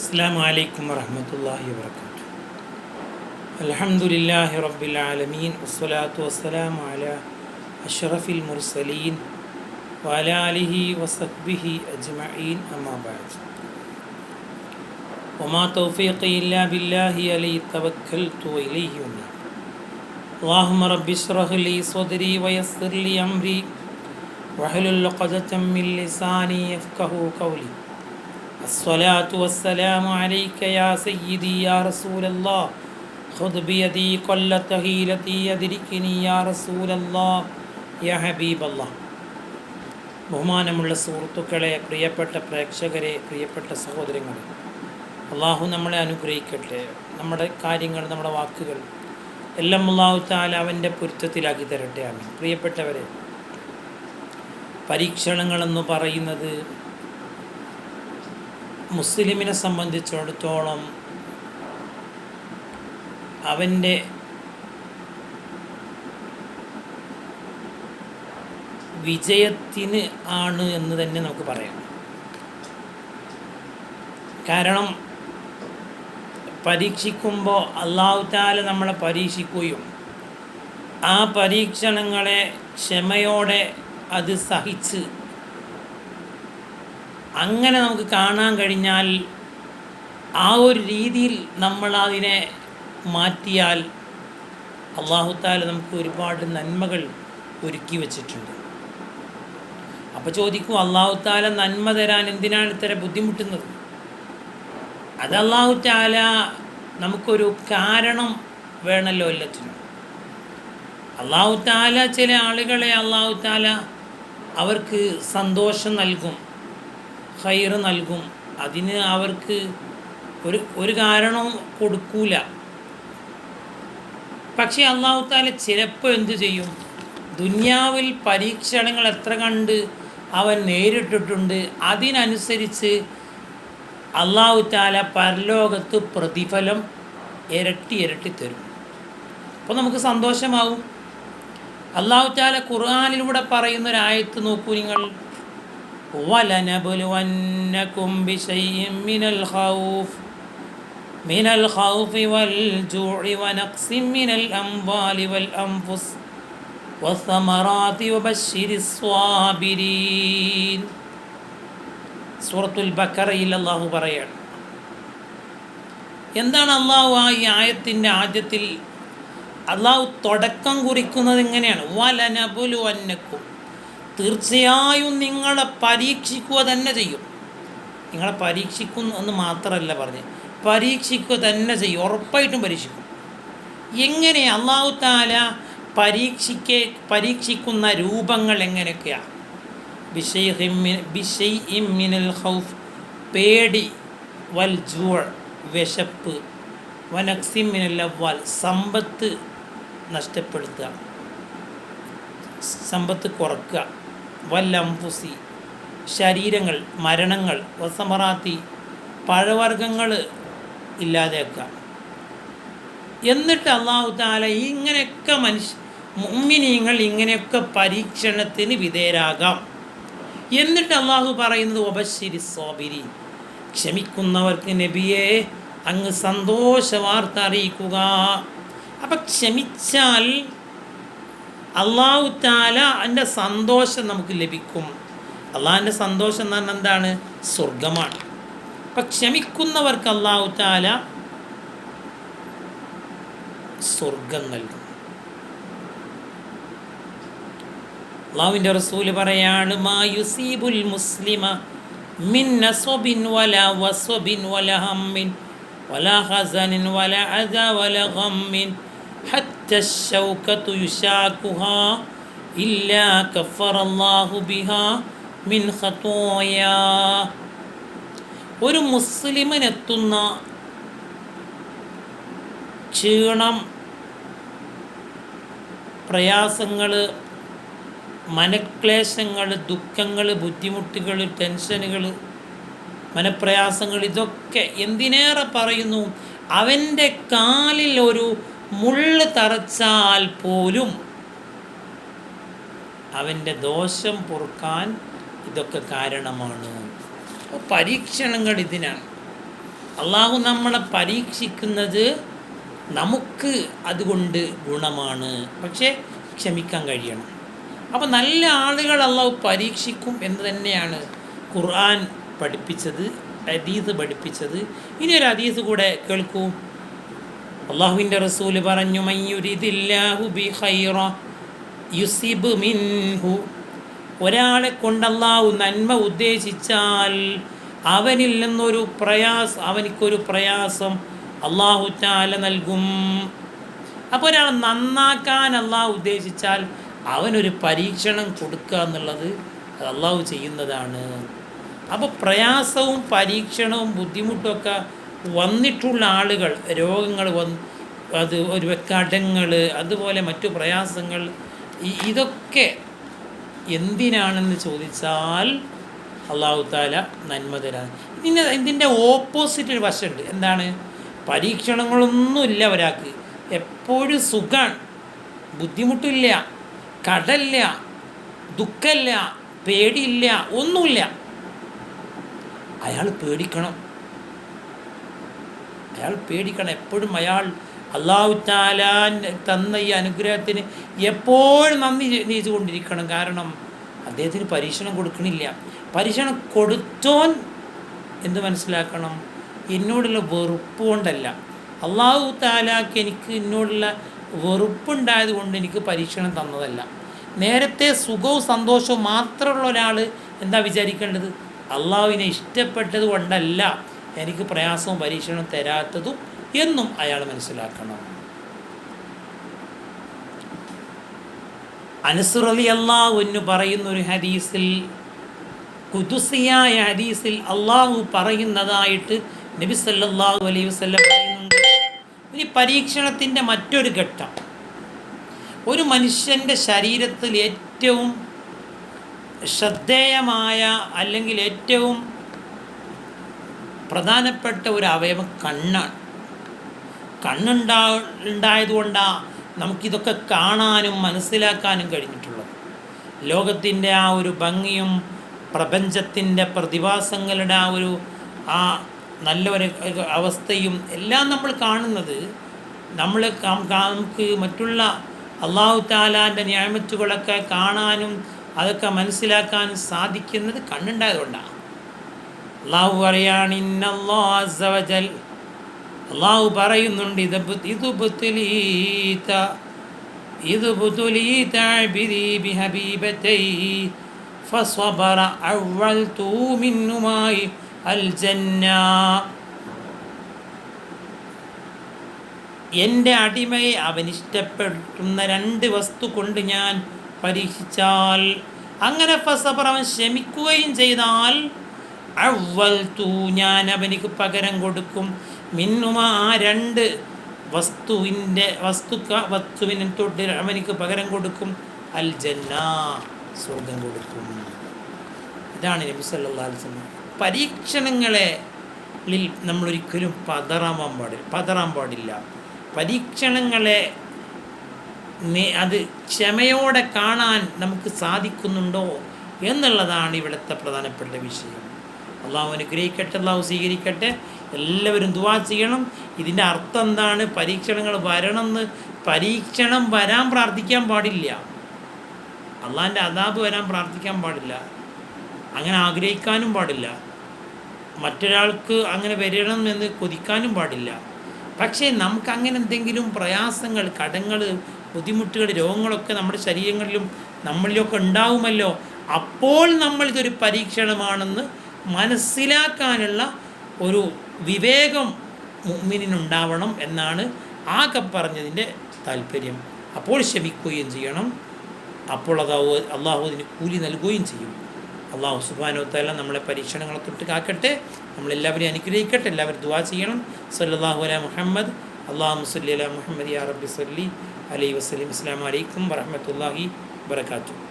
السلام عليكم ورحمة الله وبركاته. الحمد لله رب العالمين والصلاة والسلام على أشرف المرسلين وعلى آله وصحبه أجمعين أما بعد. وما توفيقي إلا بالله عليه توكلت وإليه أنيب. اللهم رب اشرح لي صدري ويسر لي أمري واحلل عقدة من لساني يفقهوا قولي. الصلاة والسلام عليك يا سيدي يا رسول الله خذ بيدي قلت هيلتي يدركني يا رسول الله يا حبيب الله. ബഹുമാനമുള്ള സുഹൃത്തുക്കളെ, പ്രിയപ്പെട്ട പ്രേക്ഷകരെ, പ്രിയപ്പെട്ട സഹോദരങ്ങളെ, അള്ളാഹു നമ്മളെ അനുഗ്രഹിക്കട്ടെ. നമ്മുടെ കാര്യങ്ങൾ, നമ്മുടെ വാക്കുകൾ എല്ലാം അള്ളാഹു തആല അവൻ്റെ പൊരുത്തത്തിലാക്കി തരട്ടെ. ആമീൻ. പ്രിയപ്പെട്ടവരെ, പരീക്ഷണങ്ങളെന്ന് പറയുന്നത് മുസ്ലിമിനെ സംബന്ധിച്ചിടത്തോളം അവൻ്റെ വിജയത്തിന് ആണ് എന്ന് തന്നെ നമുക്ക് പറയാം. കാരണം പരീക്ഷിക്കുമ്പോൾ അല്ലാഹു തആല നമ്മളെ പരീക്ഷിക്കുകയും ആ പരീക്ഷണങ്ങളെ ക്ഷമയോടെ അത് സഹിച്ച് അങ്ങനെ നമുക്ക് കാണാൻ കഴിഞ്ഞാൽ, ആ ഒരു രീതിയിൽ നമ്മളതിനെ മാറ്റിയാൽ അല്ലാഹു തആല നമുക്ക് ഒരുപാട് നന്മകൾ ഒരുക്കി വച്ചിട്ടുണ്ട്. അപ്പോൾ ചോദിക്കും, അല്ലാഹു തആല നന്മ തരാൻ എന്തിനാണ് ഇത്ര ബുദ്ധിമുട്ടുന്നത്? അത് അല്ലാഹു തആല നമുക്കൊരു കാരണം വേണമല്ലോ എല്ലാത്തിനും. അല്ലാഹു തആല ചില ആളുകളെ അല്ലാഹു തആല അവർക്ക് സന്തോഷം നൽകും, ഖൈർ നൽകും. അതിന് അവർക്ക് ഒരു കാരണം കൊടുക്കൂല. പക്ഷേ അല്ലാഹു തആല ചിലപ്പോൾ എന്തു ചെയ്യും? ദുനിയാവിൽ പരീക്ഷണങ്ങൾ എത്ര കണ്ട് അവൻ നേരിട്ടിട്ടുണ്ട്, അതിനനുസരിച്ച് അല്ലാഹു തആല പരലോകത്ത് പ്രതിഫലം ഇരട്ടി ഇരട്ടി തരും. അപ്പോൾ നമുക്ക് സന്തോഷമാവും. അല്ലാഹു തആല ഖുർആനിലൂടെ പറയുന്നൊരായത്ത് നോക്കൂ നിങ്ങൾ. وَلَنَبْلُوَنَّكُمْ بِشَيْءٍ مِنَ الْخَوْفِ وَالْجُوعِ وَنَقْصٍ مِنَ الْأَمْوَالِ وَالْأَنْفُسِ وَالثَّمَرَاتِ وَبَشِّرِ الصَّابِرِينَ. സൂറത്തുൽ ബഖറയിൽ അല്ലാഹു പറയാണ്. എന്താണ് അല്ലാഹു ഈ ആയത്തിൻ്റെ ആദ്യത്തിൽ അല്ലാഹു തുടക്കം കുറിക്കുന്നത് എങ്ങനെയാണ്? വലനബുലുവന്നക്കും, തീർച്ചയായും നിങ്ങളെ പരീക്ഷിക്കുക തന്നെ ചെയ്യും. നിങ്ങളെ പരീക്ഷിക്കുന്നു എന്ന് മാത്രമല്ല പറഞ്ഞ്, പരീക്ഷിക്കുക തന്നെ ചെയ്യും, ഉറപ്പായിട്ടും പരീക്ഷിക്കും. എങ്ങനെ? അല്ലാഹു തആല പരീക്ഷിക്കുന്ന രൂപങ്ങൾ എങ്ങനെയൊക്കെയാണ്? ബിശൈഇൻ മിനൽ ഖൗഫ്, പേടി, വൽ ജൂഅ്, വിശപ്പ്, വനഖ്സിൻ മിനൽ അംവാൽ, സമ്പത്ത് നഷ്ടപ്പെടുത്തുക, സമ്പത്ത് കുറക്കുക, വൽ അംഫുസി, ശരീരങ്ങൾ, മരണങ്ങൾ, വസമറാത്തി, പഴവർഗ്ഗങ്ങൾ ഇല്ലാതെയാക്കുക. എന്നിട്ട് അല്ലാഹു തആല ഇങ്ങനെയൊക്കെ മുഅ്മിനീങ്ങൾ ഇങ്ങനെയൊക്കെ പരീക്ഷണത്തിന് വിധേയരാകാം. എന്നിട്ട് അല്ലാഹു പറയുന്നത് വബശ്ശിരി സ്വാബിരീൻ, ക്ഷമിക്കുന്നവർക്ക് നബിയെ അങ്ങ് സന്തോഷ വാർത്ത അറിയിക്കുക. അപ്പം ക്ഷമിച്ചാൽ അല്ലാഹു തആല അതിൻ്റെ സന്തോഷം നമുക്ക് ലഭിക്കും. അള്ളാഹിൻ്റെ സന്തോഷം എന്ന് പറഞ്ഞാൽ എന്താണ്? സ്വർഗമാണ്. അപ്പം ക്ഷമിക്കുന്നവർക്ക് അല്ലാഹു തആല സ്വർഗം നൽകും. അല്ലാഹുവിൻ്റെ റസൂൽ പറയാണ്, മാ യുസീബുൽ മുസ്ലിമ മിൻ നസ്ബിൻ വലാ വസ്ബിൻ വലാ ഹമ്മിൻ വലാ ഹസനിൻ വലാ അദാ വലാ ഗമ്മിൻ ഹത്താ ശൗകതു യുശാകുഹാ ഇല്ലാ കഫറല്ലാഹു ബിഹാ മിൻ ഖതായാ. ഒരു മുസ്ലിമിനെത്തുന്ന ക്ഷീണം, പ്രയാസങ്ങൾ, മനക്ലേശങ്ങൾ, ദുഃഖങ്ങൾ, ബുദ്ധിമുട്ടുകൾ, ടെൻഷനുകൾ, മനപ്രയാസങ്ങൾ, ഇതൊക്കെ എന്തിനേറെ പറയുന്നു, അവൻ്റെ കാലിൽ ഒരു മുള്ള് തറച്ചാൽ പോലും അവൻ്റെ ദോഷം പൊറുക്കാൻ ഇതൊക്കെ കാരണമാണ്. പരീക്ഷണങ്ങൾ ഇതിനാണ്. അള്ളാഹു നമ്മളെ പരീക്ഷിക്കുന്നത് നമുക്ക് അതുകൊണ്ട് ഗുണമാണ്, പക്ഷേ ക്ഷമിക്കാൻ കഴിയണം. അപ്പോൾ നല്ല ആളുകൾ അള്ളാഹു പരീക്ഷിക്കും എന്ന് തന്നെയാണ് ഖുർആൻ പഠിപ്പിച്ചത്, ഹദീസ് പഠിപ്പിച്ചത്. ഇനി ഒരു ഹദീസ് കൂടെ കേൾക്കൂ. അള്ളാഹുവിൻ്റെ റസൂൽ പറഞ്ഞു, മയ്യുരിദില്ലാഹു ബി ഖൈറ യുസിബ് മിൻഹു. ഒരാളെ കൊണ്ട് അള്ളാഹു നന്മ ഉദ്ദേശിച്ചാൽ അവനിൽ നിന്നൊരു അവനിക്കൊരു പ്രയാസം അള്ളാഹു തആല നൽകും. അപ്പോൾ ഒരാൾ നന്നാക്കാൻ അള്ളാഹു ഉദ്ദേശിച്ചാൽ അവനൊരു പരീക്ഷണം കൊടുക്കുക എന്നുള്ളത് അത് അള്ളാഹു ചെയ്യുന്നതാണ്. അപ്പോൾ പ്രയാസവും പരീക്ഷണവും ബുദ്ധിമുട്ടുമൊക്കെ വന്നിട്ടുള്ള ആളുകൾ, രോഗങ്ങൾ അത് ഒരു കടങ്ങൾ, അതുപോലെ മറ്റു പ്രയാസങ്ങൾ, ഇതൊക്കെ എന്തിനാണെന്ന് ചോദിച്ചാൽ അള്ളാഹു തആല നന്മ തരാൻ. ഇതിൻ്റെ ഓപ്പോസിറ്റ് ഒരു വശമുണ്ട്. എന്താണ്? പരീക്ഷണങ്ങളൊന്നുമില്ല ഒരാൾക്ക്, എപ്പോഴും സുഖമാണ്, ബുദ്ധിമുട്ടില്ല, കടലില്ല, ദുഃഖമില്ല, പേടിയില്ല, ഒന്നുമില്ല. അയാൾ പേടിക്കണം. എപ്പോഴും അയാൾ അല്ലാഹു തആല തന്ന ഈ അനുഗ്രഹത്തിന് എപ്പോഴും നന്ദി ചെയ്തുകൊണ്ടിരിക്കണം. കാരണം അദ്ദേഹത്തിന് പരീക്ഷണം കൊടുക്കണില്ല. പരീക്ഷണം കൊടുത്തോൻ എന്ത് മനസ്സിലാക്കണം? എന്നോടുള്ള വെറുപ്പ് കൊണ്ടല്ല, അല്ലാഹു തആലക്ക് എനിക്ക് എന്നോടുള്ള വെറുപ്പുണ്ടായത് കൊണ്ട് എനിക്ക് പരീക്ഷണം തന്നതല്ല. നേരത്തെ സുഖവും സന്തോഷവും മാത്രമുള്ള ഒരാൾ എന്താ വിചാരിക്കേണ്ടത്? അള്ളാഹുവിനെ ഇഷ്ടപ്പെട്ടത് കൊണ്ടല്ല എനിക്ക് പ്രയാസവും പരീക്ഷണവും തരാത്തതും എന്നും അയാൾ മനസ്സിലാക്കണം. അനസ് റളിയല്ലാഹു അൻഹു പറയുന്ന ഒരു ഹദീസിൽ, ഖുദ്സിയായ ഹദീസിൽ അള്ളാഹു പറയുന്നതായിട്ട് നബി സല്ലല്ലാഹു അലൈഹി വസല്ലം പറയുന്നുണ്ട്. ഇനി പരീക്ഷണത്തിൻ്റെ മറ്റൊരു ഘട്ടം, ഒരു മനുഷ്യൻ്റെ ശരീരത്തിൽ ഏറ്റവും ശ്രദ്ധേയമായ അല്ലെങ്കിൽ ഏറ്റവും പ്രധാനപ്പെട്ട ഒരു അവയവം കണ്ണാണ്. ഉണ്ടായതുകൊണ്ടാണ് നമുക്കിതൊക്കെ കാണാനും മനസ്സിലാക്കാനും കഴിഞ്ഞിട്ടുള്ളത്. ലോകത്തിൻ്റെ ആ ഒരു ഭംഗിയും പ്രപഞ്ചത്തിൻ്റെ പ്രതിഭാസങ്ങളുടെ ആ നല്ലൊരു അവസ്ഥയും എല്ലാം നമ്മൾ കാണുന്നത്, നമുക്ക് മറ്റുള്ള അല്ലാഹു തആലാൻ്റെ നിഅമത്തുകളൊക്കെ കാണാനും അതൊക്കെ മനസ്സിലാക്കാനും സാധിക്കുന്നത് കണ്ണുണ്ടായതുകൊണ്ടാണ്. അല്ലാഹു പറയാണ്, ഇന്നല്ലാഹു അസ്സ വജൽ, അല്ലാഹു പറയുന്നുണ്ട്, ഇദ്ബുതുലീത അബ്ദി ബിഹബീബതൈഹി ഫസ്വബറ അവ്വൽതു മിന്നുമായി അൽ ജന്ന. എൻ്റെ അടിമയെ അവനിഷ്ടപ്പെടുന്ന 2 വസ്തു കൊണ്ട് ഞാൻ പരീക്ഷിച്ചാൽ, അങ്ങനെ ഫസബർ അവൻ ക്ഷമിക്കുകയും ചെയ്താൽ, അവ്വൽതു ഞാൻ അവനിക്ക് പകരം കൊടുക്കും, മിന്നുമ ആ 2 വസ്തുവിനെ തൊട്ട് അവനിക്ക് പകരം കൊടുക്കും, അൽ ജന്ന സ്വർഗം കൊടുക്കും. ഇതാണ് നബി സല്ലല്ലാഹു അലൈഹി വസല്ലം. പരീക്ഷണങ്ങളിൽ നമ്മളൊരിക്കലും പതറാൻ പാടില്ല. പരീക്ഷണങ്ങളെ അത് ക്ഷമയോടെ കാണാൻ നമുക്ക് സാധിക്കുന്നുണ്ടോ എന്നുള്ളതാണ് ഇവിടുത്തെ പ്രധാനപ്പെട്ട വിഷയം. അള്ളാഹു അനുഗ്രഹിക്കട്ടെ, അള്ളാഹു സ്വീകരിക്കട്ടെ. എല്ലാവരും ദുആ ചെയ്യണം. ഇതിൻ്റെ അർത്ഥം എന്താണ്? പരീക്ഷണങ്ങൾ വരണമെന്ന്, പരീക്ഷണം വരാൻ പ്രാർത്ഥിക്കാൻ പാടില്ല, അള്ളാഹിൻ്റെ അദാബ് വരാൻ പ്രാർത്ഥിക്കാൻ പാടില്ല, അങ്ങനെ ആഗ്രഹിക്കാനും പാടില്ല, മറ്റൊരാൾക്ക് അങ്ങനെ വരണം എന്ന് കൊതിക്കാനും പാടില്ല. പക്ഷേ നമുക്ക് അങ്ങനെ എന്തെങ്കിലും പ്രയാസങ്ങൾ, കടങ്ങൾ, ബുദ്ധിമുട്ടുകൾ, രോഗങ്ങളൊക്കെ നമ്മുടെ ശരീരങ്ങളിലും നമ്മളിലൊക്കെ ഉണ്ടാവുമല്ലോ, അപ്പോൾ നമ്മളിതൊരു പരീക്ഷണമാണെന്ന് മനസ്സിലാക്കാനുള്ള ഒരു വിവേകം മുഅ്മിനിനുണ്ടാവണം എന്നാണ് ആകെ പറഞ്ഞതിൻ്റെ താല്പര്യം. അപ്പോൾ ക്ഷമിക്കുകയും ചെയ്യണം, അപ്പോൾ അള്ളാഹു അതിന് കൂലി നൽകുകയും ചെയ്യും. അള്ളാഹു സുബ്ഹാനഹു വ തആല നമ്മളെ പരീക്ഷണങ്ങളെ തൊട്ട് കാക്കട്ടെ, നമ്മളെല്ലാവരെയും അനുഗ്രഹിക്കട്ടെ. എല്ലാവരും ദുആ ചെയ്യണം. സല്ലല്ലാഹു അലാ മുഹമ്മദ്, അല്ലാഹുമ്മ സ്വല്ലി അലാ മുഹമ്മദ് യാ റബ്ബി സ്വല്ലി അലൈഹി വസല്ലം. അസ്സലാമു അലൈക്കും വറഹ്മത്തുള്ളാഹി വബറകാതുഹു.